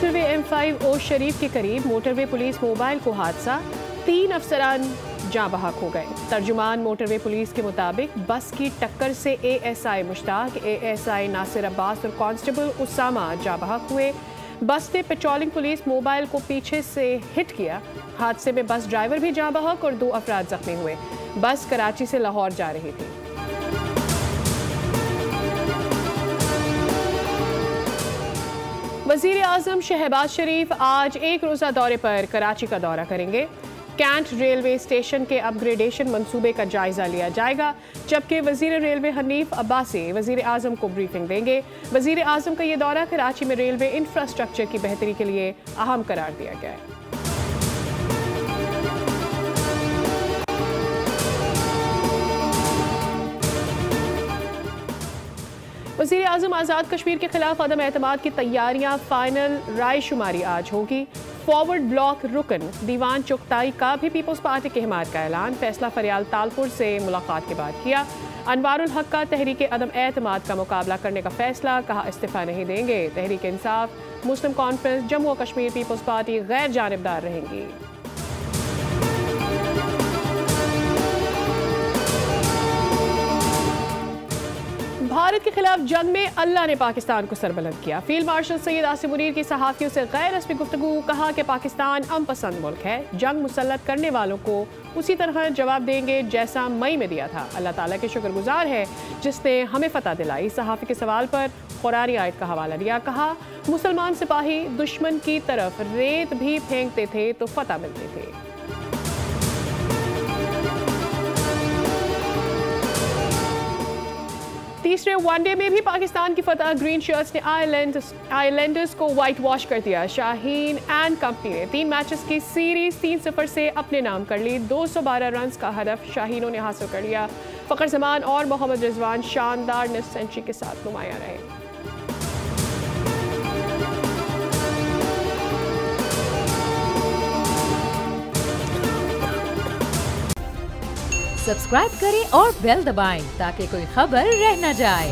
Motorway M5 ओश शरीफ के करीब motorway police mobile को हादसा, 3 अफसरान जाँ बहक हो गए। तर्जुमान मोटरवे पुलिस के मुताबिक बस की टक्कर से ASI मुश्ताक, ASI नासिर अब्बास और कांस्टेबल उसामा जाँ बहक हुए। बस ने पेट्रोलिंग पुलिस मोबाइल को पीछे से हिट किया। हादसे में बस ड्राइवर भी जाँ बहक और 2 अफराद जख्मी हुए। बस कराची से लाहौर जा रही थी। वज़ीर आज़म शहबाज शरीफ आज एक रोज़ा दौरे पर कराची का दौरा करेंगे। कैंट रेलवे स्टेशन के अपग्रेडेशन मंसूबे का जायजा लिया जाएगा, जबकि वज़ीर रेलवे हनीफ अब्बासी वज़ीर आज़म को ब्रीफिंग देंगे। वज़ीर आज़म का ये दौरा कराची में रेलवे इंफ्रास्ट्रक्चर की बेहतरी के लिए अहम करार दिया गया है। वज़ीर आज़म आज़ाद कश्मीर के खिलाफ अदम एतमाद की तैयारियां, फाइनल राय शुमारी आज होगी। फॉरवर्ड ब्लॉक रुकन दीवान चुगताई का भी पीपल्स पार्टी की हिमायत का ऐलान, फैसला फरियाल तालपुर से मुलाकात के बाद किया। अनवारुल हक का तहरीक अदम एतमाद का मुकाबला करने का फैसला, कहा इस्तीफा नहीं देंगे। Tehreek Insaf, Muslim conference, Jammu Kashmir peoples party गैर जानिबदार रहेंगी। भारत के खिलाफ जंग में अल्लाह ने पाकिस्तान को सरबलंद किया। फील्ड मार्शल सैयद आसिम मुनीर की सहाफ़ियों से गैर रस्मी गुफ्तगू, कहा कि पाकिस्तान अमन पसंद मुल्क है, जंग मुसल्लत करने वालों को उसी तरह जवाब देंगे जैसा मई में दिया था। अल्लाह ताला के शुक्रगुजार है जिसने हमें फतह दिलाई। सहाफ़ी के सवाल पर कुरानी आयत का हवाला दिया, कहा मुसलमान सिपाही दुश्मन की तरफ रेत भी फेंकते थे तो फतह मिलते थे। तीसरे वनडे में भी पाकिस्तान की फतह, ग्रीन शर्ट्स ने आइलैंडर्स को वाइट वॉश कर दिया। शाहीन एंड कंपनी ने 3 मैचेस की सीरीज 3-0 से अपने नाम कर ली। 212 रन का हदफ शाहीनों ने हासिल कर लिया। फ़खर जमान और मोहम्मद रिजवान शानदार निस्फ सेंचुरी के साथ नुमाया रहे। सब्सक्राइब करें और बेल दबाएं ताकि कोई खबर रह न जाए।